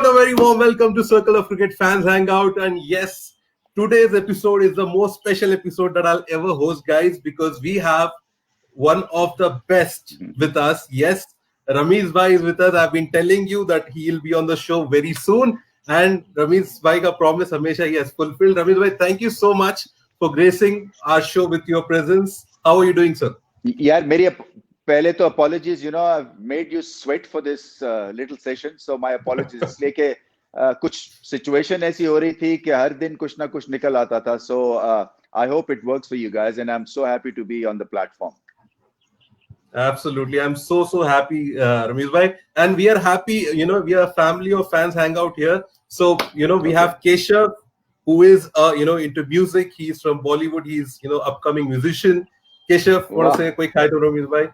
a very warm welcome to Circle of Cricket Fans Hangout. And yes, today's episode is the most special episode that I'll ever host, guys, because we have one of the best with us. Yes, Ramiz Bhai is with us. I've been telling you that he'll be on the show very soon. And Ramiz Bhai ka promise hamesha he has fulfilled. Ramiz Bhai, thank you so much for gracing our show with your presence. How are you doing, sir? यार मेरी पहले तो apologies, you know, I've made you sweat for this little session, so my apologies. इसलिए कि कुछ situation ऐसी हो रही थी कि हर दिन कुछ ना कुछ निकल आता था. So I hope it works for you guys, and I'm so happy to be on the platform. Absolutely, I'm so happy, Ramiz Bhai, and we are happy. You know, we are a family of fans hangout here. So we have Keshav, who is into music. He's from Bollywood. He's upcoming musician. Keshav, want to say a quick hi to Ramiz Bhai?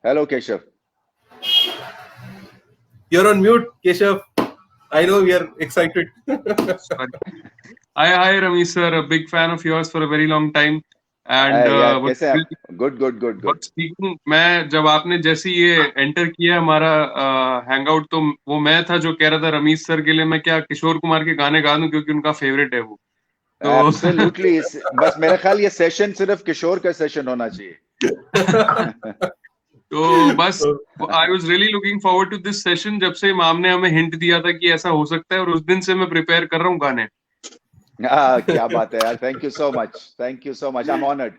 Hello, Keshav. You're on mute, Keshav. I know we are excited. Hi, Ramiz sir. A big fan of yours for a very long time. And कैसे आप? Good. Speaking, मैं जब आपने जैसे ये enter किया हमारा hangout, तो वो मैं था जो कह रहा था रमीज सर के लिए मैं क्या किशोर कुमार के गाने गा दूं क्योंकि उनका फेवरेट है वो. Absolutely. बस मेरा ख्याल ये सेशन सिर्फ किशोर का सेशन होना चाहिए. तो बस I was really looking forward to this session. जब से इमाम ने हमें हिंट दिया था कि ऐसा हो सकता है, और उस दिन से मैं प्रिपेयर कर रहा हूँ गाने. क्या बात है यार. Thank you so much. I'm honored.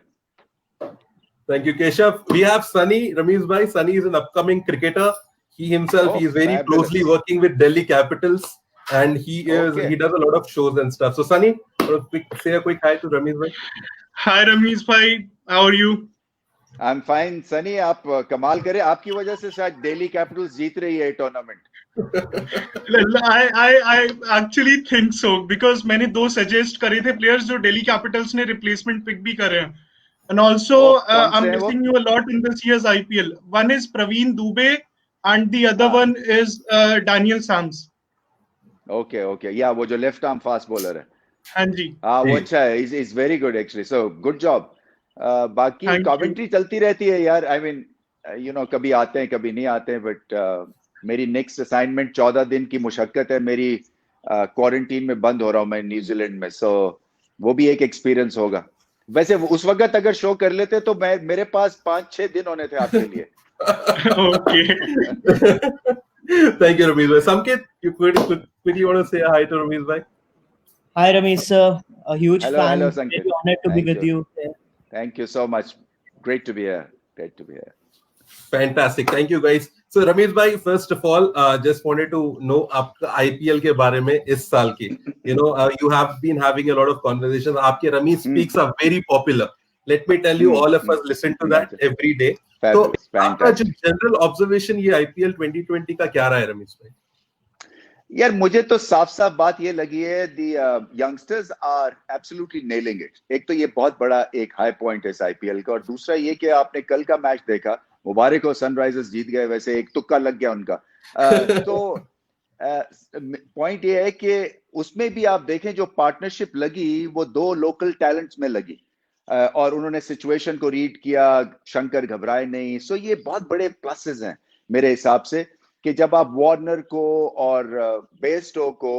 Thank you, Keshav. We have Sunny, Ramiz Bhai. Sunny is an upcoming cricketer. He himself is very closely working with Delhi Capitals, and he does a lot of shows and stuff. So Sunny, say a quick hi to Ramiz Bhai. Hi Ramiz Bhai, how are you? I'm fine. Sunny, आप कमाल करें. आपकी वजह से शायद Delhi Capitals जीत रही है tournament. I actually think so, because मैंने दो सजेस्ट करे थे प्लेयर्स जो दिल्ली कैपिटल्स ने रिप्लेसमेंट पिक भी करे हैं. And also I'm missing you a lot in this year's IPL. One is Praveen Dubey and the other one is Daniel Sams. Okay. Yeah, वो जो लेफ्ट आर्म फास्ट बॉलर है. हाँ जी. वो अच्छा है. He's very good actually. So good job. बाकी commentary चलती रहती है यार. I mean, कभी आते हैं कभी नहीं आते हैं, बट मेरी नेक्स्ट असाइनमेंट 14 दिन की मुशक्कत है. मेरी क्वारंटीन में बंद हो रहा हूँ मैं न्यूजीलैंड में. सो वो भी एक एक्सपीरियंस होगा. वैसे उस वक्त अगर शो कर लेते तो मेरे पास 5-6 दिन होने थे आपके लिए. Okay. Thank you, Ramiz Bhai. Samkit, you quickly want to say hi to Ramiz Bhai? Hi, Ramiz sir. A huge fan. Hello, Sanket. Very honored to be with you. Thank you so much. Great to be here. Fantastic. Thank you, guys. So, Ramiz Bhai, first of all, just wanted to know आपका IPL के बारे में इस साल की. You have been having a lot of conversations. आपके Ramiz speaks are very popular. Let me tell you, all of us listen to that every day. तो आपका जो जनरल ऑब्जर्वेशन ये IPL 2020 का क्या रहा है, रमीज भाई? यार मुझे तो साफ बात ये लगी है, the youngsters are absolutely nailing it. एक तो ये बहुत बड़ा एक हाई पॉइंट है इस IPL का, और दूसरा ये कि आपने कल का मैच देखा, मुबारक हो, सनराइजर्स जीत गए. वैसे एक तुक्का लग गया उनका. तो पॉइंट ये है कि उसमें भी आप देखें जो पार्टनरशिप लगी वो दो लोकल टैलेंट्स में लगी, और उन्होंने सिचुएशन को रीड किया, शंकर घबराए नहीं. सो ये बहुत बड़े प्लसेस हैं मेरे हिसाब से, कि जब आप वार्नर को और बेस्टो को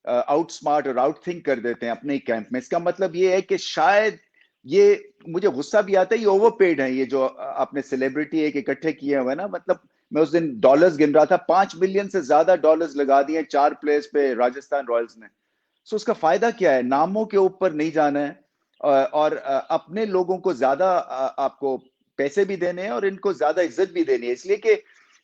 आउटस्मार्ट और आउटथिंक कर देते हैं अपने कैंप में. इसका मतलब ये है कि शायद ये, मुझे गुस्सा भी आता है, ये ओवरपेड है. ये जो आपने सेलिब्रिटी एक इकट्ठे किए हुए ना, मतलब मैं उस दिन डॉलर्स गिन रहा था, 5 बिलियन से ज्यादा डॉलर्स लगा दिए 4 प्लेयर्स पे राजस्थान रॉयल्स ने. सो उसका फायदा क्या है? नामों के ऊपर नहीं जाना है, और अपने लोगों को ज्यादा आपको पैसे भी देने हैं और इनको ज्यादा इज्जत भी देनी है. इसलिए कि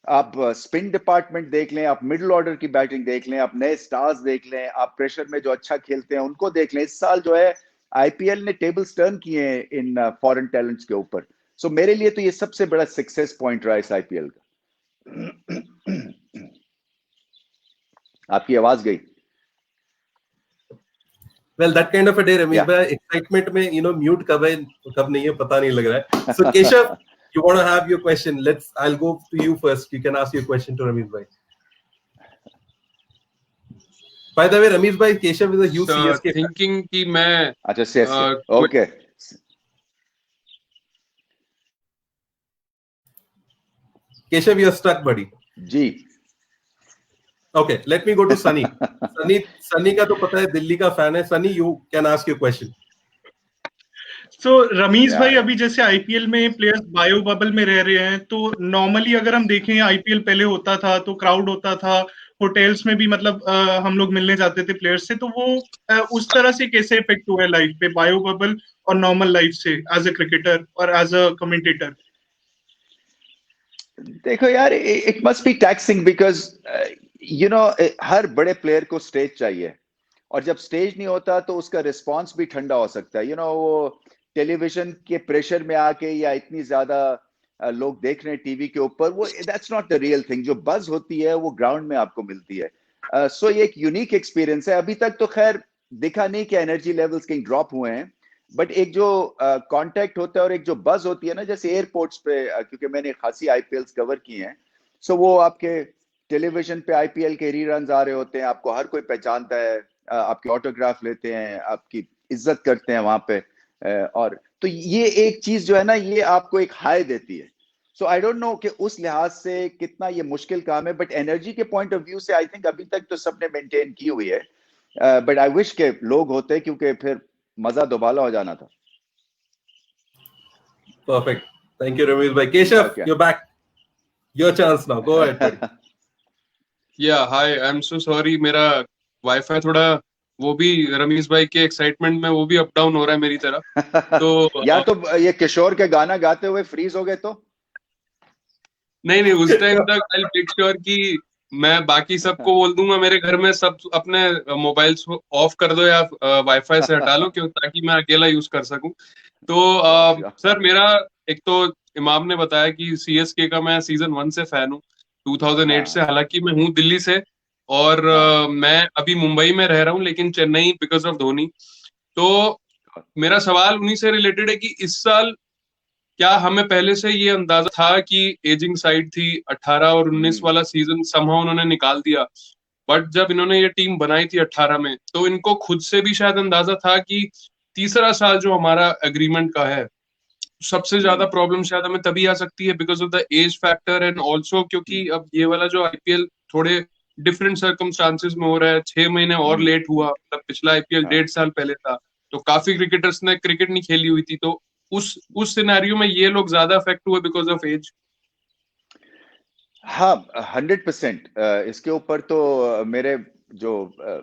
आप स्पिन डिपार्टमेंट देख लें, आप मिडिल ऑर्डर की बैटिंग देख लें, आप नए स्टार्स देख लें, आप प्रेशर में जो अच्छा खेलते हैं उनको देख लें. इस साल जो है आईपीएल ने टेबल्स टर्न किए हैं इन फॉरेन टैलेंट्स के ऊपर. सो मेरे लिए तो ये सबसे बड़ा सक्सेस पॉइंट रहा है इस आईपीएल का. आपकी आवाज गई. Well, that kind of a day, Ramiz bhai, excitement में mute कब है कब नहीं है पता नहीं लग रहा है. So Keshav, you want to have your question? I'll go to you first. You can ask your question to Ramiz bhai. By the way, Ramiz bhai, Keshav is a huge CSK fan. Thinking कि मैं अच्छा CSK. Okay. Keshav, you're stuck, buddy. Ji. Okay, let me go to Sunny. Sunny का तो पता है दिल्ली का fan है. Sunny, you can ask your question. तो रमीश Yeah, भाई yeah. अभी जैसे आईपीएल में प्लेयर्स बायो बबल में रह रहे हैं, तो नॉर्मली अगर हम देखें आईपीएल पहले होता था तो क्राउड होता था, होटल्स में भी मतलब हम लोग मिलने जाते थे प्लेयर्स से, तो वो उस तरह से कैसे इफेक्ट हुआ है लाइफ पे बायो बबल और नॉर्मल लाइफ से एज अ क्रिकेटर और एज अ कमेंटेटर? देखो यार, it must be taxing because you know हर बड़े प्लेयर को स्टेज चाहिए, और जब स्टेज नहीं होता तो उसका रिस्पांस भी ठंडा हो सकता है. वो टेलीविजन के प्रेशर में आके या इतनी ज्यादा लोग देख रहे हैं टीवी के ऊपर, वो that's not the real thing. जो बज होती है वो ग्राउंड में आपको मिलती है. सो ये एक यूनिक एक्सपीरियंस है. अभी तक तो खैर दिखा नहीं कि एनर्जी लेवल्स कहीं ड्रॉप हुए हैं, बट एक जो कांटेक्ट होता है और एक जो बज होती है ना, जैसे एयरपोर्ट्स पे, क्योंकि मैंने खासी आईपीएल्स कवर की हैं, सो वो आपके टेलीविजन पे आईपीएल के रीरन्स आ रहे होते हैं, आपको हर कोई पहचानता है, आपके ऑटोग्राफ लेते हैं, आपकी इज्जत करते हैं वहां पे. और तो ये एक चीज जो है ना, ये आपको एक हाई देती है. सो आई डोंट नो कि उस लिहाज से कितना ये मुश्किल काम है, बट एनर्जी के पॉइंट ऑफ व्यू से आई थिंक अभी तक तो सबने मेंटेन की हुई है. बट आई विश के लोग होते, क्योंकि फिर मजा दोबारा हो जाना था. Perfect. Thank you, Ramesh bhai. Keshav, Okay. you're back. Your chance now. Go ahead, buddy. Yeah, hi. I'm so sorry. मेरा वाईफाई थोड़ा वो भी रमीश भाई के एक्साइटमेंट में वो भी अप डाउन हो रहा है मेरी तरह. तो या तो ये किशोर के गाना गाते हुए फ्रीज हो गए तो नहीं, उस टाइम तक आई मेक श्योर कि मैं बाकी सबको बोल दूंगा मेरे घर में सब अपने मोबाइल्स ऑफ कर दो या वाईफाई से हटा लो, क्यों, ताकि मैं अकेला यूज कर सकूं. तो सर मेरा एक तो इमाम ने बताया कि सीएसके का मैं सीजन 1 से फैन हूँ, 2008 से. हालांकि मैं हूँ दिल्ली से और मैं अभी मुंबई में रह रहा हूँ, लेकिन चेन्नई बिकॉज ऑफ धोनी. तो मेरा सवाल उन्हीं से रिलेटेड है कि इस साल क्या हमें पहले से ये अंदाजा था कि एजिंग साइड थी, 18 और 19 वाला सीजन समहाउ उन्होंने निकाल दिया, बट जब इन्होंने ये टीम बनाई थी 18 में, तो इनको खुद से भी शायद अंदाजा था कि तीसरा साल जो हमारा एग्रीमेंट का है, सबसे ज्यादा प्रॉब्लम शायद हमें तभी आ सकती है because of the age factor, and also क्योंकि अब ये वाला जो आईपीएल थोड़े डिफरेंट सर्कमस्टांसेस में हो रहा है. 6 महीने और लेट हुआ, मतलब पिछला आईपीएल 1.5 साल पहले था, तो काफी क्रिकेटर्स ने क्रिकेट नहीं खेली हुई थी. तो उस सिनेरियो में ये लोग ज्यादा अफेक्ट हुए बिकॉज ऑफ एज. हाँ, 100%. इसके ऊपर तो मेरे जो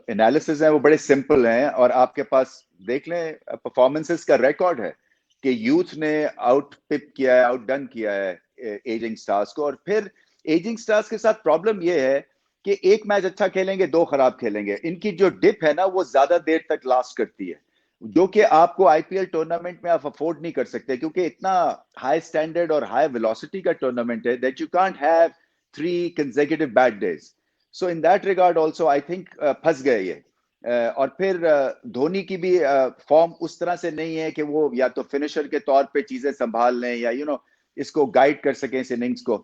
एनालिसिस हैं वो बड़े सिंपल हैं, और आपके पास देख लें परफॉर्मेंसेस का रिकॉर्ड है कि यूथ ने आउट पिप किया है, आउट डन किया है एजिंग स्टार्स को. और फिर एजिंग स्टार्स के साथ प्रॉब्लम ये है कि एक मैच अच्छा खेलेंगे, 2 खराब खेलेंगे. इनकी जो डिप है ना, वो ज्यादा देर तक लास्ट करती है, जो कि आपको आईपीएल टूर्नामेंट में आप अफोर्ड नहीं कर सकते, क्योंकि इतना हाई स्टैंडर्ड और हाई वेलोसिटी का टूर्नामेंट है that you can't have 3 consecutive bad days. So in that regard also I think फंस गए ये. और फिर धोनी की भी फॉर्म उस तरह से नहीं है कि वो या तो फिनिशर के तौर पे चीजें संभाल लें या इसको गाइड कर सकें इस इनिंग्स को.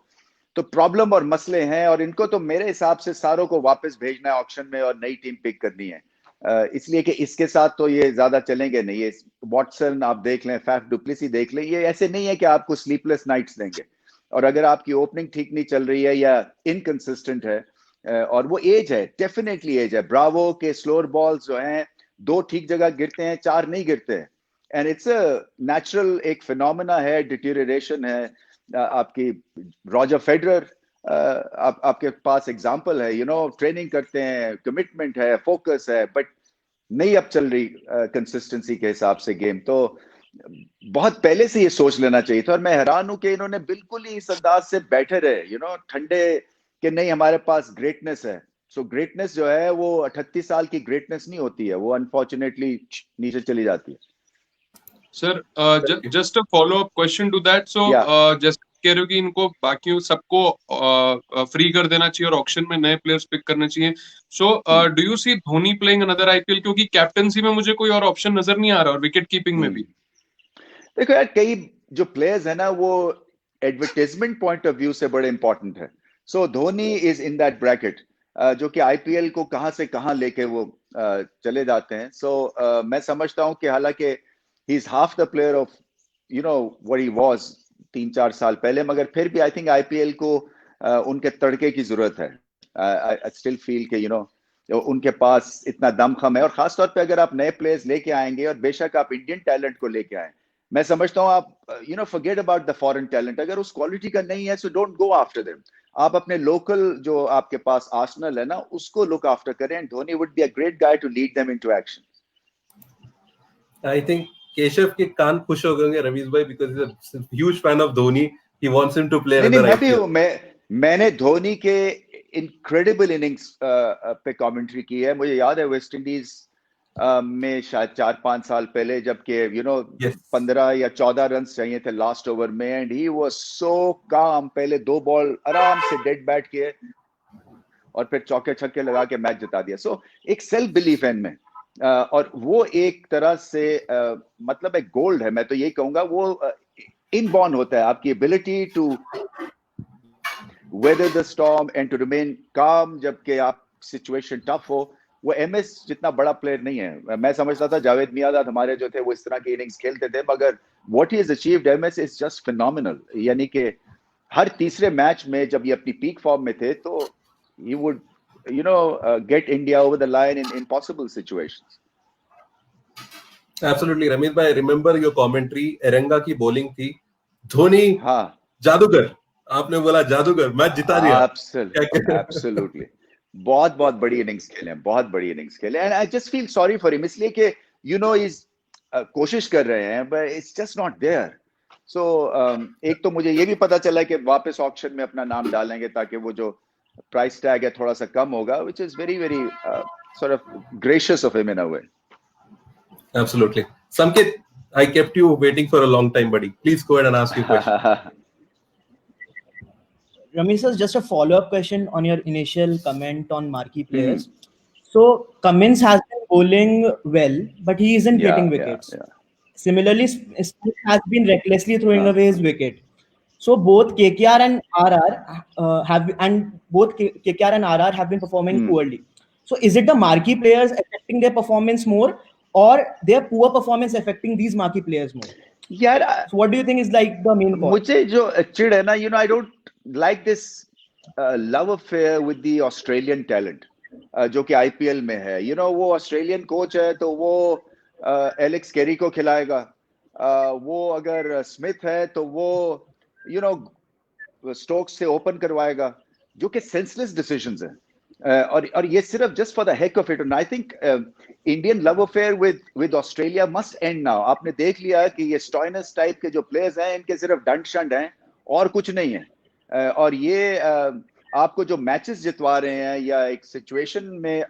तो प्रॉब्लम और मसले हैं, और इनको तो मेरे हिसाब से सारों को वापस भेजना है ऑक्शन में और नई टीम पिक करनी है. इसलिए कि इसके साथ तो ये ज्यादा चलेंगे नहीं. ये वॉटसन आप देख लें, फैफ डुप्लेसी देख लें, ये ऐसे नहीं है कि आपको स्लीपलेस नाइट्स देंगे. और अगर आपकी ओपनिंग ठीक नहीं चल रही है या इनकंसिस्टेंट है, और वो एज है, डेफिनेटली एज है. ब्रावो के स्लोअर बॉल्स जो हैं 2 ठीक जगह गिरते हैं, 4 नहीं गिरते हैं. एंड इट्स अ नेचुरल एक फिनोमेना है, डिटेरियोरेशन है. आपकी रॉजर फेडरर आपके पास एग्जांपल है, ट्रेनिंग करते हैं, कमिटमेंट है, फोकस है, बट नहीं अब चल रही कंसिस्टेंसी के हिसाब से गेम. तो बहुत पहले से ये सोच लेना चाहिए था, और मैं हैरान हूं कि इन्होंने बिल्कुल ही इस अंदाज से बैठे रहे, ठंडे कि नहीं हमारे पास ग्रेटनेस है. सो ग्रेटनेस जो है वो 38 साल की ग्रेटनेस नहीं होती है, वो अनफॉर्चुनेटली नीचे चली जाती है. Sir just a follow up question to that. So just कह रहे हो कि इनको बाकी सबको फ्री कर देना चाहिए और ऑक्शन में नए प्लेयर्स पिक करने चाहिए. So do you see Dhoni playing another IPL, क्योंकि कैप्टनसी में मुझे कोई और ऑप्शन नजर नहीं आ रहा, और विकेट कीपिंग में भी. देखो यार, कई जो प्लेयर्स है ना वो एडवर्टाइजमेंट पॉइंट ऑफ व्यू से बड़े इंपॉर्टेंट है. So Dhoni is in that bracket, जो कि आईपीएल को कहां से कहां लेके वो चले जाते हैं. सो मैं समझता हूं कि हालांकि he is half the player of what he was 3-4 साल पहले, मगर फिर भी आई थिंक आईपीएल को उनके तड़के की जरूरत है. आई स्टिल फील कि उनके पास इतना दमखम है, और खासतौर पे अगर आप नए प्लेयर्स लेके आएंगे और बेशक आप इंडियन टैलेंट को लेके आए, मैं समझता हूँ आप forget about the foreign talent, अगर उस क्वालिटी का नहीं है so don't go after them. आप अपने लोकल जो आपके पास आर्सेनल है ना, उसको लुक आफ्टर करें, and Dhoni would be a great guy to lead them into action. I think Keshav के कान खुश हो गए रवीश भाई, because he is a huge fan of Dhoni, he wants him to play नहीं, अनदर मैं भी IPL। हूं, मैंने धोनी के इनक्रेडिबल इनिंग्स पे कमेंट्री की है। मुझे याद है वेस्ट इंडीज में शायद 4-5 साल पहले, जबकि Yes. 15 या 14 रन चाहिए थे लास्ट ओवर में, एंड ही वाज सो काम, पहले 2 बॉल आराम से डेड बैट किए और फिर चौके छक्के लगा के मैच जिता दिया। सो एक सेल्फ बिलीफ है इनमें, और वो एक तरह से मतलब एक गोल्ड है। मैं तो यही कहूंगा वो इनबॉर्न होता है, आपकी ability to weather the storm and to remain calm जबकि आप सिचुएशन टफ हो। वो एमएस जितना बड़ा प्लेयर नहीं है। मैं समझता था जावेद मियांदाद हमारे जो थे वो इस तरह की इनिंग्स खेलते थे, मगर what he has achieved MS is just phenomenal. यानी कि हर तीसरे मैच में जब ये अपनी पीक फॉर्म में थे तो he would get India over the line in impossible situations. Absolutely Ramit भाई, रिमेंबर योर कमेंट्री, एरेंगा की बॉलिंग थी, धोनी हाँ, जादूगर, आपने बोला जादूगर, मैच जिता दिया। एब्सोल्युटली बहुत बहुत बड़ी इनिंग्स खेले हैं, बहुत बड़ी इनिंग्स खेले, and I just feel sorry for him, इसलिए कि इज कोशिश कर रहे हैं but it's just not there. So एक तो मुझे ये भी पता चला कि वापस ऑक्शन में अपना नाम डालेंगे ताकि वो जो प्राइस टैग है थोड़ा सा कम होगा, which is very very sort of gracious of him in a way. Absolutely. Samkit, I kept you waiting for a long time, buddy. Please go ahead and ask your question. Ramesh, sir, just a follow-up question on your initial comment on marquee players. So Cummins has been bowling well, but he isn't getting wickets. Similarly, Smith has been recklessly throwing away his wicket. So both KKR and RR have been performing poorly. So is it the marquee players affecting their performance more, or their poor performance affecting these marquee players more? यार, so what do you think is like the main cause? मुझे जो चिढ़ है ना, I don't like this love affair with the Australian talent जो कि IPL में है। वो ऑस्ट्रेलियन कोच है तो वो एलेक्स कैरी को खिलाएगा, वो अगर स्मिथ है तो वो स्टोक्स से ओपन करवाएगा, जो कि सेंसलेस डिसीजंस हैं। और ये सिर्फ just for the heck of it. And I think Indian love affair with Australia must and now. आपने देख लिया कि ये स्टॉइनस टाइप के जो प्लेयर्स हैं, इनके सिर्फ डंड शंड हैं और कुछ नहीं है। और ये आपको जो मैचेस जितवा रहे हैं या एक सिचुएशन में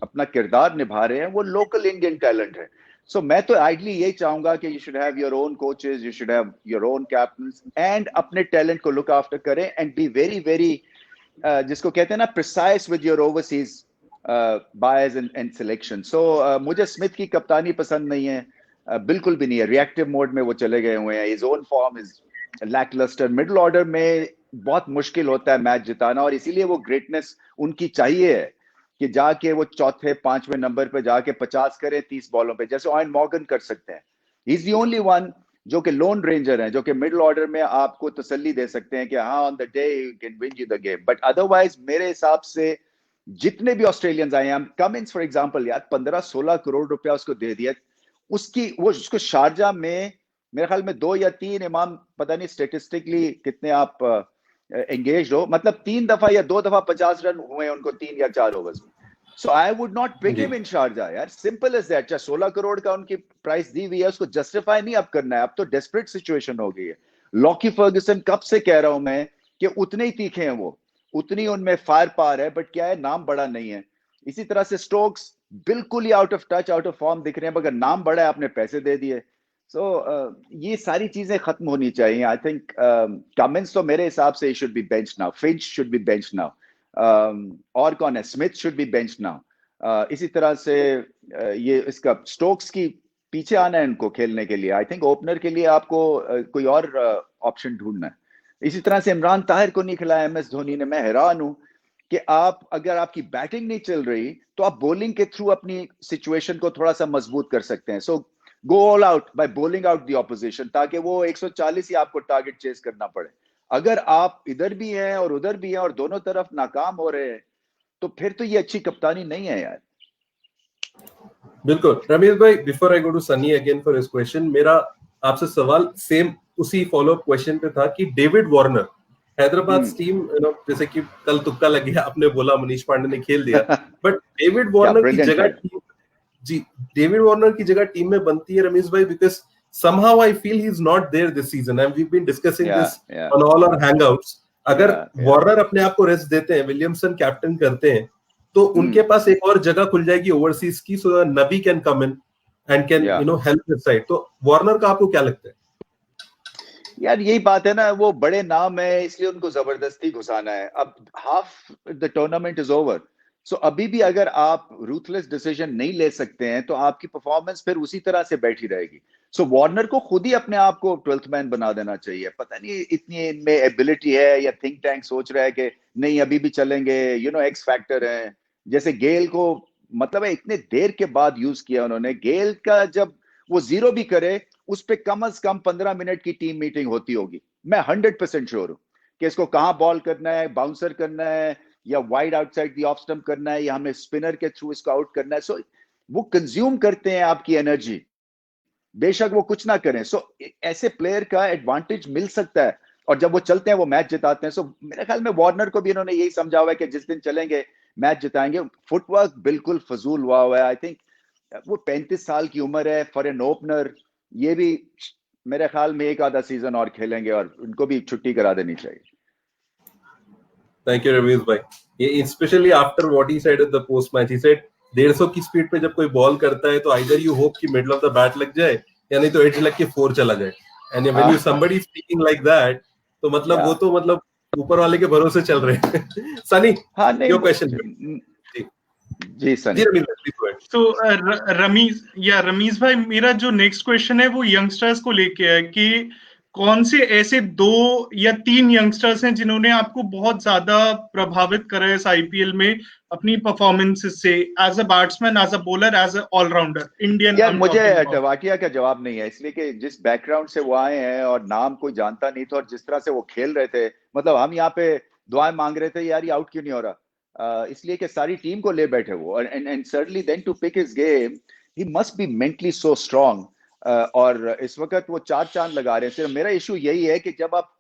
अपना किरदार निभा रहे हैं, वो लोकल इंडियन टैलेंट है। सो मैं तो आइडली यही चाहूंगा कि you should have your own coaches, you should have your own captains, and अपने टैलेंट को लुक आफ्टर करें एंड बी वेरी वेरी जिसको कहते हैं ना precise with your overseas buyers and selection. So मुझे स्मिथ की कप्तानी पसंद नहीं है, बिल्कुल भी नहीं है। रिएक्टिव मोड में वो चले गए हुए हैं, his own form is lacklustre. Middle order में बहुत मुश्किल होता है मैच जिताना, और इसीलिए वो ग्रेटनेस उनकी चाहिए है कि जाके वो चौथे 5वें नंबर पे जाके 50 करें 30 बॉलों पे, जैसे ऑयन मॉर्गन कर सकते हैं। He is the only one जो कि लोन रेंजर हैं, जो कि मिडिल ऑर्डर में आपको तसल्ली दे सकते हैं कि हाँ on the day you can win you the game. But otherwise मेरे हिसाब से जितने भी ऑस्ट्रेलियंस आए हैं, कमिंस फॉर एग्जांपल, यार 15-16 करोड़ रुपया उसको दे दिया, उसको शारजा में मेरे ख्याल में 2 या 3 इमाम, पता नहीं स्टेटिस्टिकली कितने आप एंगेज हो, मतलब 3 दफा या 2 दफा 50 रन हुए उनको 3 या 4 ओवर्स में। So I would not pick him in Sharjah यार, सिंपल एज दैट। 16 करोड़ का उनकी प्राइस दी हुई है, उसको जस्टिफाई नहीं अब करना है, अब तो डेस्परेट सिचुएशन हो गई है। लॉकी फर्गुसन कब से कह रहा हूं मैं कि उतने ही तीखे हैं वो, उतनी उनमें फायर पावर है, बट क्या है, नाम बड़ा नहीं है। इसी तरह से स्टोक्स बिल्कुल ही out of touch, out of form दिख रहे हैं, मगर नाम बड़ा है, आपने पैसे दे दिए। सो ये सारी चीजें खत्म होनी चाहिए। आई थिंक कमिंस तो मेरे हिसाब से should be bench now, Finch should be bench now, और कौन है, Smith should be bench now. इसी तरह से ये इसका स्टोक्स की पीछे आना है इनको खेलने के लिए। आई थिंक ओपनर के लिए आपको कोई और ऑप्शन ढूंढना है। इसी तरह से इमरान ताहिर को नहीं खिलाया MS धोनी ने। मैं हैरान हूं कि आप, अगर आपकी बैटिंग नहीं चल रही तो आप बॉलिंग के थ्रू अपनी सिचुएशन को थोड़ा सा मजबूत कर सकते हैं। So go all out by bowling out the opposition, ताकि वो 140 ही आपको टारगेट चेस करना पड़े। अगर आप इधर भी हैं और उधर भी हैं और दोनों तरफ नाकाम हो रहे हैं, तो फिर तो ये अच्छी कप्तानी नहीं है यार। बिल्कुल रमेश भाई, before I go to Sunny again for his question, मेरा आपसे सवाल सेम उसी फॉलोअप क्वेश्चन पे था कि डेविड वार्नर, हैदराबाद टीम, जैसे कि कल तुक्का लग गया, आपने बोला मनीष पांडे ने खेल दिया, बट डेविड वार्नर की जगह टीम, जी डेविड वार्नर की जगह टीम में बनती है रमेश भाई, because somehow I feel he's not there this season and we've been discussing this on all our hangouts. अगर वार्नर अपने आप को रेस्ट देते हैं, विलियमसन कैप्टन करते हैं, तो उनके पास एक और जगह खुल जाएगी ओवरसीज की, सो नबी can come in and can help this side. तो वार्नर का आपको क्या लगता है? यार यही बात है ना, वो बड़े नाम है इसलिए उनको जबरदस्ती घुसाना है। अब half the tournament is over, so अभी भी अगर आप रूथलेस डिसीजन नहीं ले सकते हैं तो आपकी परफॉर्मेंस फिर उसी तरह से बैठी रहेगी। सो वार्नर को खुद ही अपने आप को 12th मैन बना देना चाहिए। पता नहीं इतनी इनमें एबिलिटी है या थिंक टैंक सोच रहा है कि नहीं अभी भी चलेंगे, एक्स फैक्टर है। जैसे गेल को मतलब है इतने देर के बाद यूज किया उन्होंने। गेल का जब वो 0 भी करे उस पे कम से कम 15 मिनट की टीम मीटिंग होती होगी। मैं 100% श्योर हूं कि इसको कहाँ बॉल करना है, बाउंसर करना है या wide outside the off stump करना है या हमें स्पिनर के थ्रू इसको आउट करना है। सो वो कंज्यूम करते हैं आपकी एनर्जी, बेशक वो कुछ ना करें। सो ऐसे प्लेयर का एडवांटेज मिल सकता है और जब वो चलते हैं वो मैच जिताते हैं। सो मेरे ख्याल में वार्नर को भी इन्होंने यही समझा हुआ है कि जिस दिन चलेंगे मैच जिताएंगे। फुटवर्क बिल्कुल फजूल हुआ हुआ है। आई थिंक वो 35 साल की उम्र है फॉर एन ओपनर। ये भी मेरे ख्याल में एक आधा सीजन और खेलेंगे और उनको भी छुट्टी करा देनी चाहिए। थैंक यू रवीश भाई। ये specially after what he said at the post match, he said 150 की स्पीड पे जब कोई बॉल करता है तो आइदर यू होप कि मिडल ऑफ द बैट लग जाए या नहीं तो एज लग के 4 चला जाए। And when you somebody speaking like that, तो मतलब वो तो मतलब ऊपर वाले के भरोसे चल रहे हैं। Sunny, your question. जी सनी। तो रमीज भाई, मेरा जो नेक्स्ट क्वेश्चन है वो यंगस्टर्स को लेके है कि कौन से ऐसे 2 या 3 यंगस्टर्स हैं जिन्होंने आपको बहुत ज्यादा प्रभावित करा है इस आईपीएल में अपनी परफॉर्मेंस से, as a batsman, as a bowler, as a allrounder Indian? यार मुझे टवाटिया का जवाब नहीं है, इसलिए कि जिस बैकग्राउंड से वो आए हैं और नाम कोई जानता नहीं था और जिस तरह से वो खेल रहे थे, मतलब हम यहाँ पे दुआएं मांग रहे थे यार ये आउट क्यों नहीं हो रहा, इसलिए कि सारी टीम को ले बैठे वो। And certainly then to pick his game, he must be mentally so strong. और इस वक्त वो 4 चांद लगा रहे हैं। सिर्फ मेरा इशू यही है कि जब आप,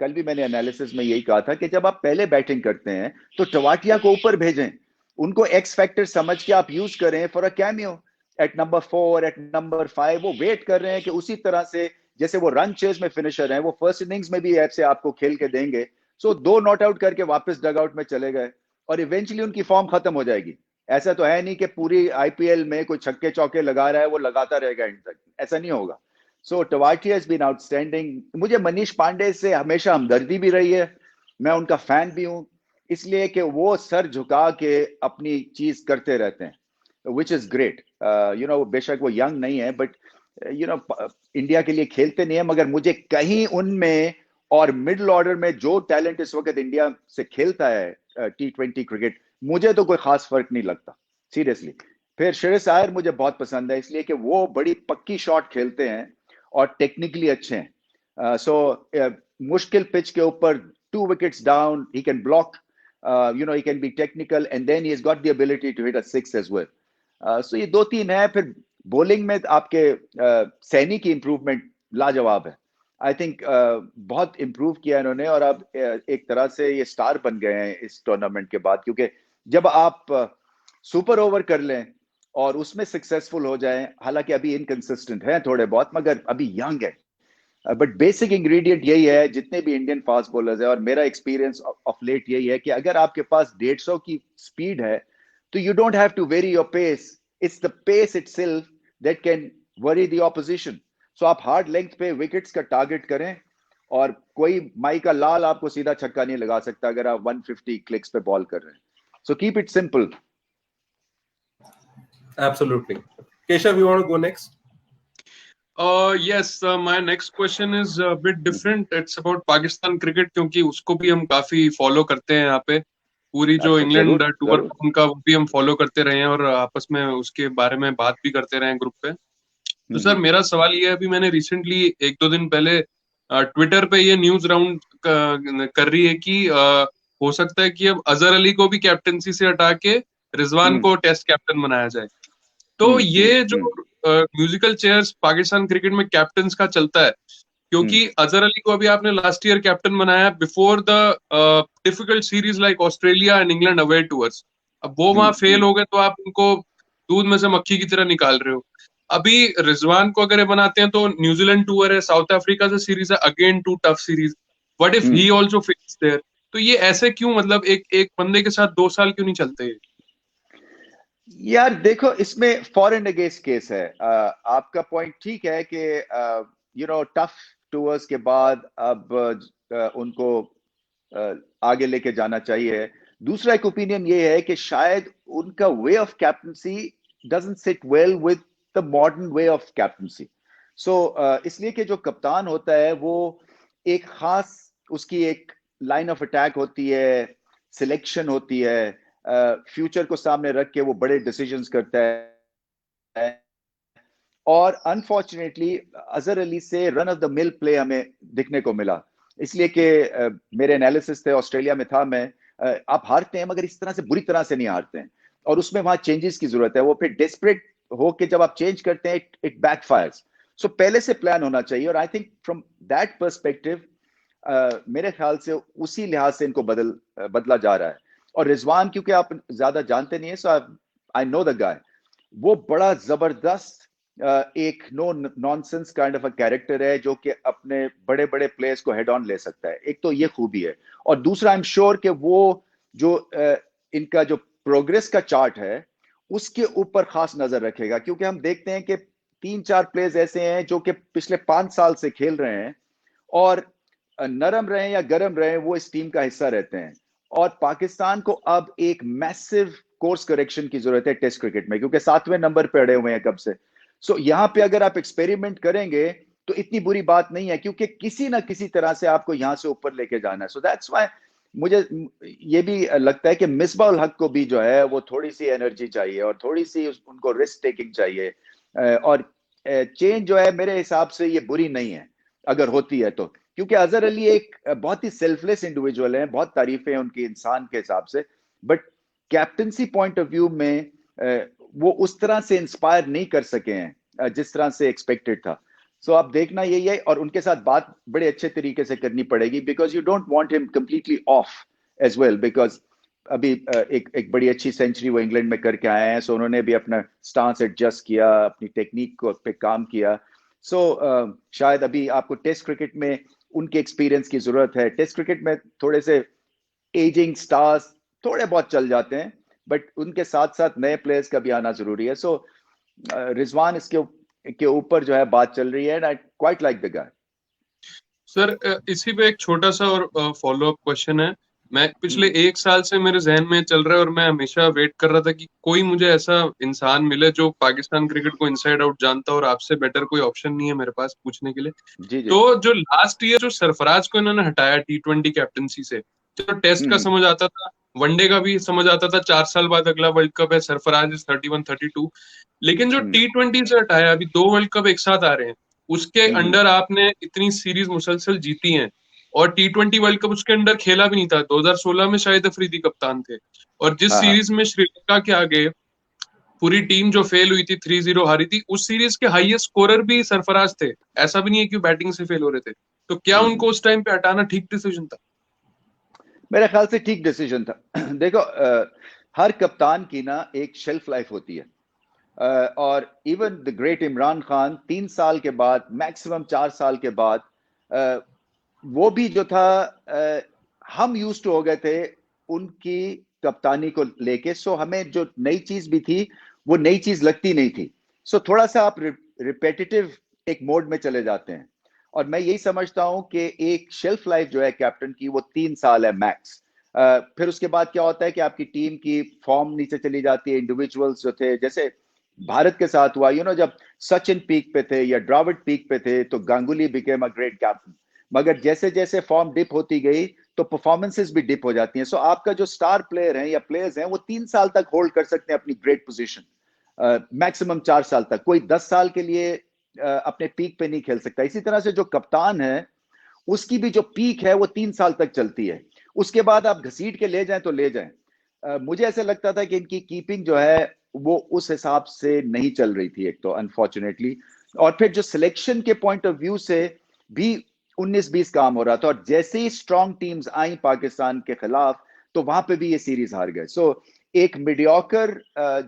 कल भी मैंने एनालिसिस में यही कहा था कि जब आप पहले बैटिंग करते हैं तो टवाटिया को ऊपर भेजें, उनको एक्स फैक्टर समझ के आप यूज करें for a cameo at number 4, at number 5। वो वेट कर रहे हैं कि उसी तरह से जैसे वो रन चेज में फिनिशर हैं, वो फर्स्ट इनिंग्स में भी ऐसे आपको खेल के देंगे। सो 2 नॉट आउट करके वापस डग आउट में चले गए और इवेंचुअली उनकी फॉर्म खत्म हो जाएगी। ऐसा तो है नहीं कि पूरी आईपीएल में कोई छक्के चौके लगा रहा है वो लगाता रहेगा एंड तक, ऐसा नहीं होगा। सो टवाटिया हैज बीन आउटस्टैंडिंग। मुझे मनीष पांडे से हमेशा हमदर्दी भी रही है, मैं उनका फैन भी हूं, इसलिए कि वो सर झुका के अपनी चीज करते रहते हैं, विच इज ग्रेट। बेशक वो यंग नहीं है बट इंडिया के लिए खेलते नहीं है, मगर मुझे कहीं उनमें और मिडिल ऑर्डर में जो टैलेंट इस वक्त इंडिया से खेलता है T20 क्रिकेट, मुझे तो कोई खास फर्क नहीं लगता सीरियसली। फिर श्रेयस अय्यर मुझे बहुत पसंद है, इसलिए कि वो बड़ी पक्की शॉट खेलते हैं और टेक्निकली अच्छे हैं। सो मुश्किल पिच के ऊपर 2 wickets down, he can block, he can be technical and then he's got the ability to hit a 6 as well. So ये 2-3 है। फिर बॉलिंग में आपके सैनी की इंप्रूवमेंट लाजवाब है। आई थिंक बहुत इंप्रूव किया इन्होंने और अब एक तरह से ये स्टार बन गए हैं इस टूर्नामेंट के बाद, क्योंकि जब आप सुपर ओवर कर लें और उसमें सक्सेसफुल हो जाएं, हालांकि अभी इनकंसिस्टेंट हैं थोड़े बहुत मगर अभी यंग है, बट बेसिक इंग्रेडिएंट यही है जितने भी इंडियन फास्ट बॉलर्स है, और मेरा एक्सपीरियंस ऑफ लेट यही है कि अगर आपके पास 150 की स्पीड है तो you don't have to vary your pace, it's the pace itself that can worry the opposition. So आप हार्ड लेंथ पे विकेट्स का टारगेट करें और कोई माई का लाल आपको सीधा छक्का नहीं लगा सकता अगर आप 150 क्लिक्स पे बॉल कर रहे हैं। So keep it simple. Absolutely. Keshav, you want to go next? Yes, my next question is a bit different. It's about Pakistan cricket, क्योंकि उसको भी हम काफी फॉलो करते हैं यहाँ पे। पूरी जो इंग्लैंड टूर उनका वो भी हम फॉलो करते रहे हैं और आपस में उसके बारे में बात भी करते रहे हैं ग्रुप पे। तो सर मेरा सवाल ये है, अभी मैंने रिसेंटली 1-2 दिन पहले ट्विटर पे ये न्यूज राउंड कर रही है कि हो सकता है कि अब अजहर अली को भी कैप्टनसी से हटा के रिजवान को टेस्ट कैप्टन बनाया जाए। तो ये जो म्यूजिकल चेयर्स पाकिस्तान क्रिकेट में कैप्टन्स का चलता है, क्योंकि अजहर अली को अभी आपने लास्ट ईयर कैप्टन बनाया before the difficult series like Australia and England away tours. अब वो वहां फेल हो गए तो आप उनको दूध में से मक्खी की तरह निकाल रहे हो। अभी रिजवान को अगर ये बनाते हैं तो न्यूजीलैंड टूर है, साउथ अफ्रीका से सीरीज है, again 2 tough series, what if he also fails there? तो ये ऐसे क्यों, मतलब एक बंदे के साथ 2 साल क्यों नहीं चलते? यार देखो, इसमें फॉर एंड अगेंस्ट केस है। आपका पॉइंट ठीक है कि टफ टूर्स के बाद अब उनको आगे लेके जाना चाहिए। दूसरा एक ओपिनियन ये है कि शायद उनका way of captaincy doesn't sit well with the modern way of captaincy. So इसलिए कि जो कप्तान होता है वो एक खास, उसकी एक लाइन ऑफ अटैक होती है, सिलेक्शन होती है, फ्यूचर को सामने रख के वो बड़े डिसीजंस करता है। और अनफॉर्चुनेटली अजहर अली से run of the mill play हमें दिखने को मिला, इसलिए कि मेरे एनालिसिस थे, ऑस्ट्रेलिया में था मैं, आप हारते हैं मगर इस तरह से बुरी तरह से नहीं हारते हैं, और उसमें वहां चेंजेस की जरूरत है। वो फिर डेस्परेट होके जब आप चेंज करते हैं इट बैकफायर्स। सो पहले से प्लान होना चाहिए, और I think from that perspective मेरे ख्याल से उसी लिहाज से इनको बदला जा रहा है। और रिजवान, क्योंकि आप ज्यादा जानते नहीं है, सो आई नो द गाय, वो बड़ा जबरदस्त एक no nonsense kind of a character है, जो कि अपने बड़े बड़े प्लेयर्स को हेड ऑन ले सकता है। एक तो ये खूबी है, और दूसरा आई एम श्योर कि वो जो इनका जो प्रोग्रेस का चार्ट है उसके ऊपर खास नजर रखेगा, क्योंकि हम देखते हैं कि 3-4 प्लेयर्स ऐसे हैं जो कि पिछले 5 साल से खेल रहे हैं, और नरम रहे या गरम रहे वो इस टीम का हिस्सा रहते हैं। और पाकिस्तान को अब एक मैसिव कोर्स करेक्शन की जरूरत है टेस्ट क्रिकेट में, क्योंकि 7वें नंबर पे अड़े हुए हैं कब से। सो यहाँ पे अगर आप एक्सपेरिमेंट करेंगे तो इतनी बुरी बात नहीं है, क्योंकि किसी ना किसी तरह से आपको यहाँ से ऊपर लेके जाना है। सो दैट्स व्हाई मुझे ये भी लगता है कि मिसबाह उल हक को भी जो है वो थोड़ी सी एनर्जी चाहिए, और थोड़ी सी उनको रिस्क टेकिंग चाहिए, और चेंज जो है मेरे हिसाब से ये बुरी नहीं है अगर होती है तो, क्योंकि अजहर अली एक बहुत ही सेल्फलेस इंडिविजुअल है, बहुत तारीफें हैं उनकी इंसान के हिसाब से, but captaincy point of view में वो उस तरह से इंस्पायर नहीं कर सके हैं जिस तरह से एक्सपेक्टेड था। सो आप देखना यही है, और उनके साथ बात बड़े अच्छे तरीके से करनी पड़ेगी, because you don't want him completely off as well, because अभी एक बड़ी अच्छी सेंचुरी वो इंग्लैंड में करके आए हैं, सो उन्होंने भी अपना स्टांस एडजस्ट किया, अपनी टेक्निक को पे काम किया। सो शायद अभी आपको टेस्ट क्रिकेट में उनके एक्सपीरियंस की जरूरत है। टेस्ट क्रिकेट में थोड़े से एजिंग स्टार्स थोड़े बहुत चल जाते हैं, बट उनके साथ साथ नए प्लेयर्स का भी आना जरूरी है। सो रिजवान इसके ऊपर जो है बात चल रही है, and I quite like the guy. Sir इसी पे एक छोटा सा और फॉलो अप क्वेश्चन है। मैं पिछले 1 साल से मेरे जहन में चल रहा है, और मैं हमेशा वेट कर रहा था कि कोई मुझे ऐसा इंसान मिले जो पाकिस्तान क्रिकेट को इनसाइड आउट जानता, और आपसे बेटर कोई ऑप्शन नहीं है मेरे पास पूछने के लिए। जी। तो जो लास्ट ईयर जो सरफराज को इन्होंने हटाया T20 कैप्टनसी से, जो टेस्ट का समझ आता था, वनडे का भी समझ आता था, 4 साल बाद अगला वर्ल्ड कप है, सरफराज इज 31-32, लेकिन जो T20 से हटाया, अभी 2 वर्ल्ड कप एक साथ आ रहे हैं, उसके अंडर आपने इतनी सीरीज मुसलसल जीती हैं, और T20 वर्ल्ड कप उसके अंडर खेला भी नहीं था। 2016 में शाहिद अफरीदी कप्तान थे, और जिस सीरीज में श्रीलंका के आगे पूरी टीम जो फेल हुई थी, 3-0 हारी थी, उस सीरीज के हाईएस्ट स्कोरर भी सरफराज थे। ऐसा भी नहीं है कि बैटिंग से फेल हो रहे थे। तो क्या उनको उस टाइम पे हटाना ठीक डिसीजन था? मेरे ख्याल से ठीक डिसीजन था। देखो, हर कप्तान की ना एक शेल्फ लाइफ होती है, और even the great Imran Khan 3 साल के बाद, मैक्सिमम 4 साल के बाद, वो भी जो था, हम यूज टू हो गए थे उनकी कप्तानी को लेके। सो हमें जो नई चीज भी थी वो नई चीज लगती नहीं थी। सो थोड़ा सा आप रिपेटिटिव एक मोड में चले जाते हैं, और मैं यही समझता हूं कि एक शेल्फ लाइफ जो है कैप्टन की वो 3 साल है मैक्स। फिर उसके बाद क्या होता है कि आपकी टीम की फॉर्म नीचे चली जाती है। इंडिविजुअल्स जो थे, जैसे भारत के साथ हुआ, जब सचिन पीक पे थे या द्रविड़ पीक पे थे तो Ganguly became a great captain, मगर जैसे जैसे फॉर्म डिप होती गई तो परफॉर्मेंसेस भी डिप हो जाती हैं। सो आपका जो स्टार प्लेयर है या प्लेयर्स हैं वो 3 साल तक होल्ड कर सकते हैं अपनी ग्रेट पोजीशन, मैक्सिमम 4 साल तक। कोई 10 साल के लिए अपने पीक पे नहीं खेल सकता। इसी तरह से जो कप्तान है उसकी भी जो पीक है वो 3 साल तक चलती है। उसके बाद आप घसीट के ले जाएं तो ले जाएं। मुझे ऐसा लगता था कि इनकी कीपिंग जो है वो उस हिसाब से नहीं चल रही थी, एक तो अनफॉर्चुनेटली, और फिर जो सिलेक्शन के पॉइंट ऑफ व्यू से भी 19-20 काम हो रहा था, और जैसे ही स्ट्रॉन्ग टीम्स आई पाकिस्तान के खिलाफ तो वहां पे भी ये सीरीज हार गए। सो एक मीडियोकर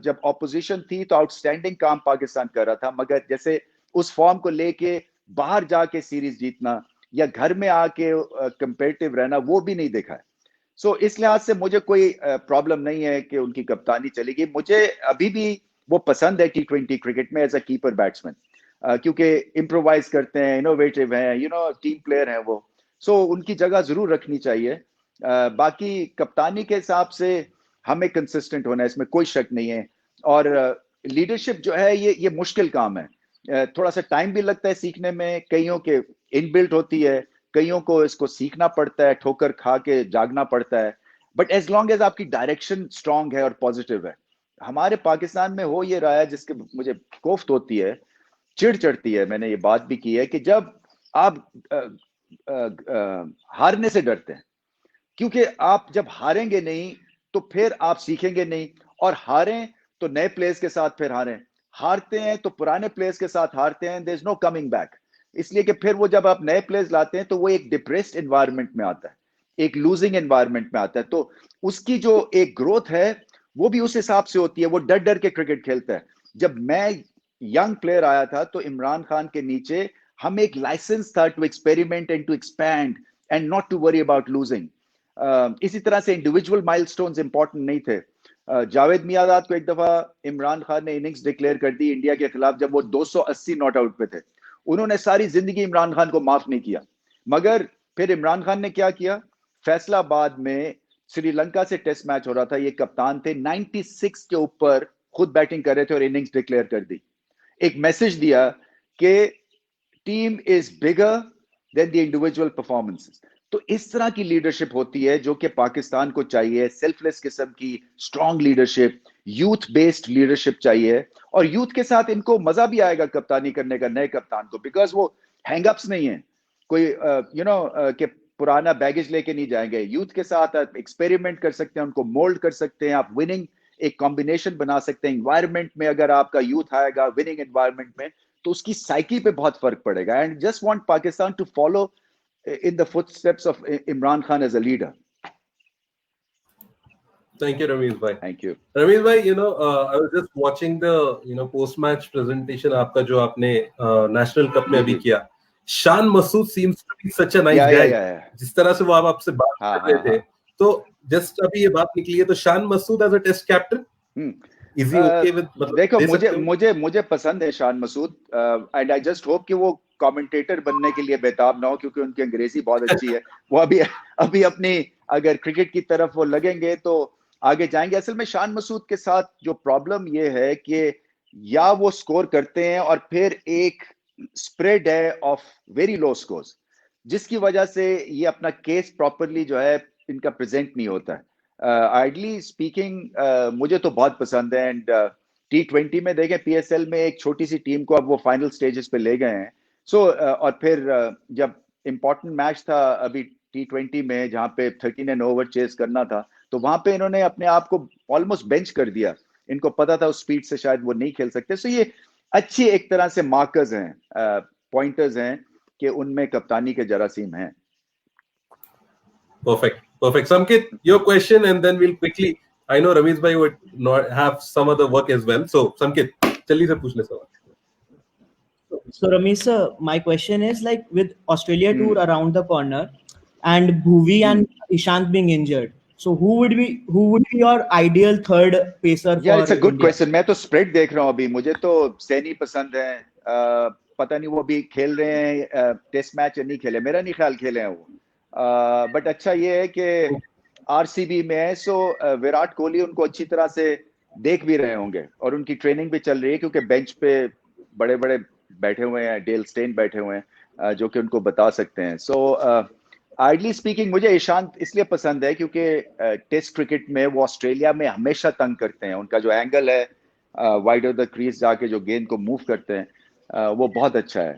जब ऑपोजिशन थी तो आउटस्टैंडिंग काम पाकिस्तान कर रहा था, मगर जैसे उस फॉर्म को लेके बाहर जाके सीरीज जीतना या घर में आके कंपेटिटिव रहना वो भी नहीं देखा है। सो इस लिहाज से मुझे कोई प्रॉब्लम नहीं है कि उनकी कप्तानी चलेगी। मुझे अभी भी वो पसंद है T20 क्रिकेट में एज अ कीपर बैट्समैन, क्योंकि इम्प्रोवाइज करते हैं, इनोवेटिव हैं, टीम प्लेयर हैं वो। सो उनकी जगह जरूर रखनी चाहिए। बाकी कप्तानी के हिसाब से हमें कंसिस्टेंट होना है, इसमें कोई शक नहीं है। और लीडरशिप जो है ये मुश्किल काम है, थोड़ा सा टाइम भी लगता है सीखने में, कईयों के इनबिल्ट होती है, कईयों को इसको सीखना पड़ता है, ठोकर खा के जागना पड़ता है। बट एज लॉन्ग एज आपकी डायरेक्शन स्ट्रांग है और पॉजिटिव है। हमारे पाकिस्तान में हो ये रहा है जिसके मुझे कोफ्त होती है, चिढ़ चढ़ती है, मैंने ये बात भी की है कि जब आप हारने से डरते हैं, क्योंकि आप जब हारेंगे नहीं तो फिर आप सीखेंगे नहीं, और हारें तो नए प्लेयर्स के साथ फिर हारते हैं तो पुराने प्लेयर्स के साथ हारते हैं, there is no coming back. इसलिए कि फिर वो जब आप नए प्लेयर्स लाते हैं तो वो एक डिप्रेस्ड एनवायरनमेंट में आता है, एक लूजिंग एनवायरनमेंट में आता है, तो उसकी जो एक ग्रोथ है वो भी उस हिसाब से होती है। वो डर डर के क्रिकेट खेलता है। जब मैं यंग प्लेयर आया था तो इमरान खान के नीचे हम एक लाइसेंस था to experiment and to expand and not to worry about losing. इसी तरह से इंडिविजुअल माइलस्टोन्स इंपॉर्टेंट नहीं थे। जावेद मियांदाद को एक दफा इमरान खान ने इनिंग्स डिक्लेयर कर दी इंडिया के खिलाफ जब वो 280 नॉट आउट पे थे। उन्होंने सारी जिंदगी इमरान खान को माफ नहीं किया, मगर फिर इमरान खान ने क्या किया, फैसलाबाद में श्रीलंका से टेस्ट मैच हो रहा था, ये कप्तान थे, 96 के ऊपर खुद बैटिंग कर रहे थे और इनिंग्स डिक्लेयर कर दी। एक मैसेज दिया कि team is bigger than the individual performances. तो इस तरह की लीडरशिप होती है जो कि पाकिस्तान को चाहिए, सेल्फलेस किस्म की strong leadership, youth based leadership चाहिए। और यूथ के साथ इनको मजा भी आएगा कप्तानी करने का, नए कप्तान को, बिकॉज वो हैंगअप्स नहीं है, कोई कि पुराना बैगेज लेके नहीं जाएंगे। यूथ के साथ आप एक्सपेरिमेंट कर सकते हैं, उनको मोल्ड कर सकते हैं, आप विनिंग एक कॉम्बिनेशन बना सकते हैं एनवायरनमेंट में। अगर आपका यूथ आएगा विनिंग एनवायरनमेंट में तो उसकी साइकी पे बहुत फर्क पड़ेगा। And just want Pakistan to follow in the footsteps of Imran Khan as a leader. Thank you, Ramesh bhai. Thank you. Ramesh bhai, I was just watching the post-match presentation आपका जो आपने national cup में अभी किया. Shan Masood seems to be such a nice guy. जिस तरह से वो आपसे बात कर रहे थे, तो just अभी ये बात निकली है, तो Shan Masood as a test captain, is he okay with? देखो मुझे पसंद है Shan Masood, and I just hope कि वो कमेंटेटर बनने के लिए बेताब ना हो, क्योंकि उनकी अंग्रेजी बहुत अच्छी है। वो अभी अपनी अगर क्रिकेट की तरफ वो लगेंगे तो आगे जाएंगे। असल में शान मसूद के साथ जो प्रॉब्लम ये है कि या वो स्कोर करते हैं और फिर एक स्प्रेड है ऑफ वेरी लो स्कोर्स, जिसकी वजह से ये अपना केस प्रॉपरली जो है इनका प्रेजेंट नहीं होता है। आइडली स्पीकिंग मुझे तो बहुत पसंद है। एंड T20 में देखें, PSL में एक छोटी सी टीम को अब वो फाइनल स्टेजेस पे ले गए हैं। और फिर जब इम्पोर्टेंट मैच था अभी T20 में, जहाँ पे 13 ओवर चेस करना था, तो वहां पे इन्होंने अपने आप को ऑलमोस्ट बेंच कर दिया। इनको पता था उस स्पीड से शायद वो नहीं खेल सकते। सो ये अच्छी एक तरह से मार्कर्स हैं, पॉइंटर्स हैं कि उनमें कप्तानी के जरासीम हैं। Perfect. Samkit, your question, and then we'll quickly. I know Ramesh bhai would not have some other work as well. So Samkit, जल्दी से पूछ ले सवाल. So Ramesh sir, my question is like with Australia tour around the corner and Bhuvi and Ishant being injured, so who would be your ideal third pacer for? Yeah, it's a good question. मैं तो spread देख रहा हूँ अभी, मुझे तो सैनी पसंद है। पता नहीं वो भी खेल रहे हैं टेस्ट मैच या नहीं खेले, मेरा नहीं ख्याल खेले हैं वो। बट अच्छा ये है कि RCB में है, सो विराट कोहली उनको अच्छी तरह से देख भी रहे होंगे और उनकी ट्रेनिंग भी चल रही है, क्योंकि बेंच पे बड़े बड़े बैठे हुए हैं, डेल स्टेन बैठे हुए हैं जो कि उनको बता सकते हैं। सो आइडली स्पीकिंग मुझे ईशांत इसलिए पसंद है क्योंकि टेस्ट क्रिकेट में वो ऑस्ट्रेलिया में हमेशा तंग करते हैं। उनका जो एंगल है वाइड ऑफ द क्रीज जाके जो गेंद को मूव करते हैं वो बहुत अच्छा है।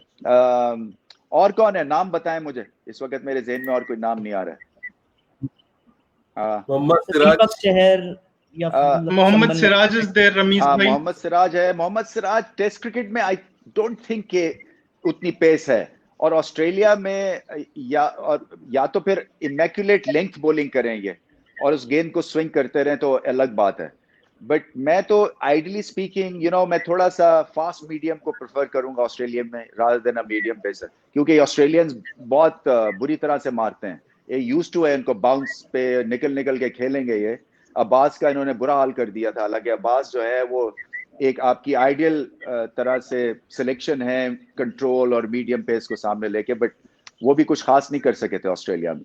और कौन है, नाम बताएं मुझे, इस वक्त मेरे ज़हन में और कोई नाम नहीं आ रहा है। मोहम्मद तो सिराज, दीपक चहर या मोहम्मद सिराज इज देयर, रमीज भाई। मोहम्मद सिराज है। मोहम्मद सिराज टेस्ट क्रिकेट में आई डोंट थिंक के उतनी पेस है, और ऑस्ट्रेलिया में या तो फिर इमैक्युलेट लेंथ बॉलिंग करेंगे और उस गेंद को स्विंग करते रहें तो अलग बात है। बट मैं तो आइडियली स्पीकिंग मैं थोड़ा सा फास्ट मीडियम को प्रेफर करूंगा ऑस्ट्रेलिया में rather than a medium pacer, क्योंकि ऑस्ट्रेलियंस बहुत बुरी तरह से मारते हैं। ये यूज्ड टू है, इनको बाउंस पे निकल के खेलेंगे। ये अब्बास का इन्होंने बुरा हाल कर दिया था। हालांकि अब्बास जो है वो एक आपकी आइडियल तरह से सिलेक्शन है कंट्रोल और मीडियम पेस को सामने लेके, बट वो भी कुछ खास नहीं कर सके थे ऑस्ट्रेलिया में।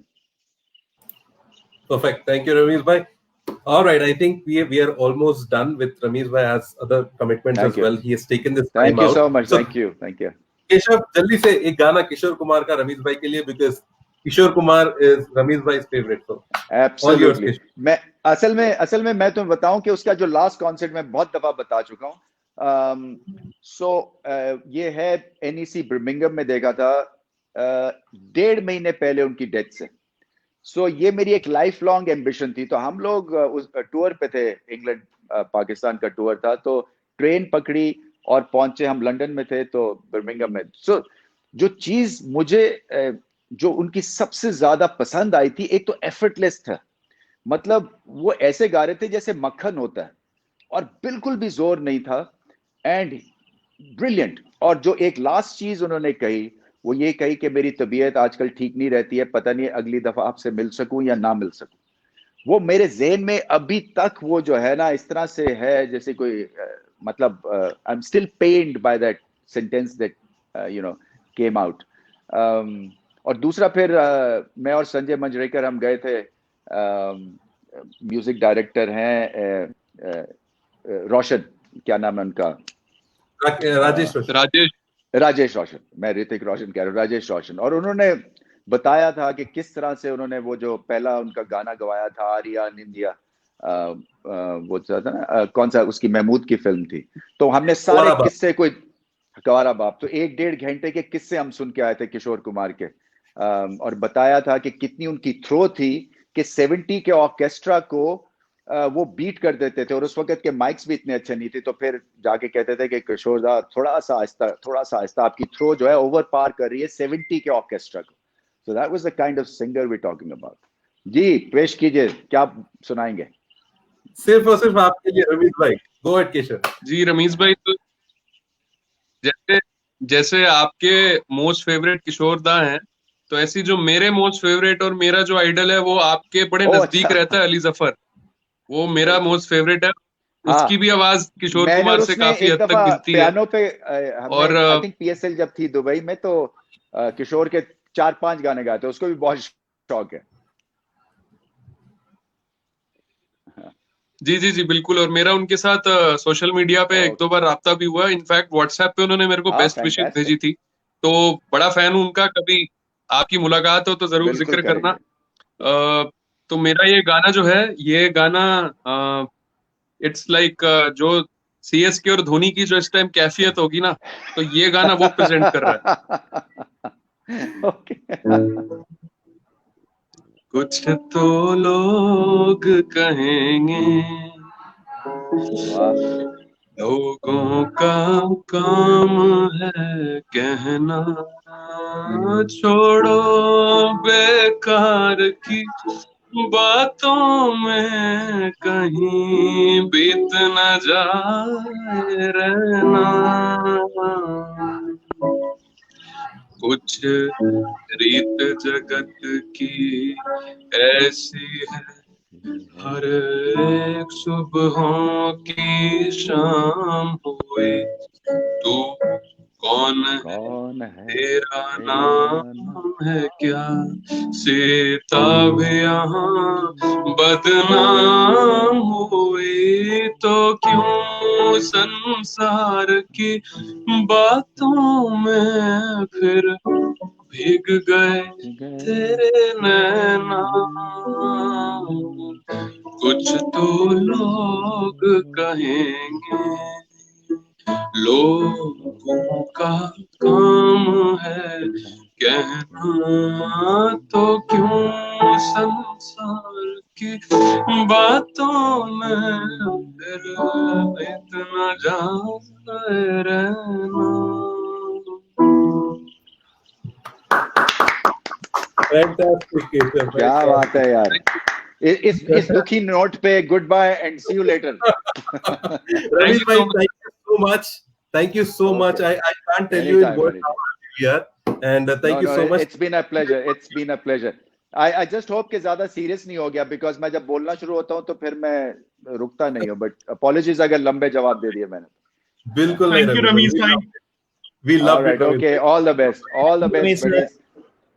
perfect. Thank you, Ramiz bhai. All right, I think we are almost done with Ramiz bhai, has other commitments Thank as you. well. He has taken this Thank time you out. so much. So, Thank you. Keshav जल्दी से एक गाना किशोर कुमार का रमीज भाई के लिए, because Kishore Kumar is Rameez भाई favourite. So absolutely. मैं असल में मैं तुम्हें बताऊं कि उसका जो लास्ट कॉन्सर्ट मैं बहुत दफा बता चुका हूं। ये है NEC बर्मिंघम में देखा था 1.5 महीने पहले उनकी डेथ से। ये मेरी एक लाइफ लॉन्ग एम्बिशन थी। तो हम लोग उस टूर पे थे, इंग्लैंड पाकिस्तान का टूर था, तो ट्रेन पकड़ी और पहुंचे, हम लंदन में थे तो बर्मिंघम में। जो चीज मुझे जो उनकी सबसे ज्यादा पसंद आई थी, एक तो एफर्टलेस था। मतलब वो ऐसे गा रहे थे जैसे मक्खन होता है, और बिल्कुल भी जोर नहीं था, एंड ब्रिलियंट। और जो एक लास्ट चीज उन्होंने कही, वो ये कही कि मेरी तबीयत आजकल ठीक नहीं रहती है, पता नहीं अगली दफा आपसे मिल सकूं या ना मिल सकूं। वो मेरे ज़हन में अभी तक वो जो है ना, इस तरह से है जैसे कोई मतलब I am still pained by that sentence that came out. और दूसरा फिर मैं और संजय मंजरेकर हम गए थे, म्यूजिक डायरेक्टर हैं रोशन, क्या नाम है उनका? राजेश रोशन। मैं ऋतिक रोशन कह रहा हूँ, राजेश रोशन। और उन्होंने बताया था कि किस तरह से उन्होंने वो जो पहला उनका गाना गवाया था, आरिया निंदिया, वो था ना, कौन सा, उसकी महमूद की फिल्म थी। तो हमने सारे किस्से, कोई गवारा बाप, तो 1-1.5 घंटे के किस्से हम सुन के आए थे किशोर कुमार के। और बताया था कि कितनी उनकी थ्रो थी कि 70 के ऑर्केस्ट्रा को वो बीट कर देते थे, और उस वक्त के माइक्स भी इतने अच्छे नहीं थे। तो फिर जाके कहते थे कि किशोर दा थोड़ा सा आहिस्ता, आपकी थ्रो जो है ओवर पार कर रही है 70 के ऑर्केस्ट्रा को। So that was the kind of singer we're talking about. जी पेश कीजिए, क्या सुनाएंगे? सिर्फ और सिर्फ आपके लिए रमीज भाई। Go ahead Keshav ji. रमीज भाई, तो जैसे आपके मोस्ट फेवरेट किशोर दा हैं, तो ऐसी जो मेरे मोस्ट फेवरेट और मेरा जो आइडल है वो आपके बड़े नजदीक रहता है, अली जफर। वो मेरा मोस्ट फेवरेट है। उसकी भी आवाज किशोर कुमार से काफी हद तक मिलती है। पियानो पे और आई थिंक PSL जब थी दुबई में, तो किशोर के 4-5 गाने गाते, उसको भी बहुत शौक है। जी बिल्कुल। और मेरा उनके साथ सोशल मीडिया पे 1-2 बार राब्ता भी हुआ। इनफैक्ट व्हाट्सएप पे उन्होंने मेरे को बेस्ट विशेस भेजी थी। तो बड़ा फैन हूं उनका। कभी आपकी मुलाकात हो तो जरूर जिक्र करना। तो मेरा ये गाना जो है, ये गाना इट्स लाइक जो CSK और धोनी की जो इस टाइम कैफियत होगी ना, तो ये गाना वो प्रेजेंट कर रहा है। कुछ तो लोग कहेंगे, लोगों का काम है कहना, छोड़ो बेकार की बातों में कहीं बीत न जाए रहना। कुछ रीत जगत की ऐसी है, हर एक सुबहों की शाम हुई, तू कौन है, तेरा नाम है क्या, सीता भी यहाँ बदनाम हुई, तो क्यों संसार की बातों में फिर भीग गए तेरे नैना। कुछ तो लोग कहेंगे, लोगों का काम है कहना, तो क्यों संसार की रहना। Fantastic, Keshav. क्या बात है यार। इस दुखी नोट पे goodbye and see you later. Ramesh bhai, thank you so much. Thank you so much. I can't tell you in Anytime, words how happy we are. And thank you so much. It's been a pleasure. It's been a pleasure. I just hope कि ज्यादा serious नहीं हो गया, because मैं जब बोलना शुरू होता हूँ तो फिर मैं रुकता नहीं हूँ, बट apologies अगर लंबे जवाब दे दिए मैंने। बिल्कुल नहीं Thank you, Ramesh Ramesh bhai. bhai. We love All right, it. Ramesh okay, bhai. all the best, Ramesh bhai. buddies.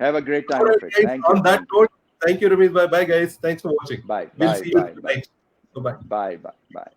Have a great time All of right, it. guys, Thank on you. that note, thank you, Ramesh bhai. Bye, guys. Thanks for watching. Bye, We'll bye, see you bye, tonight. Bye. Bye, bye, bye.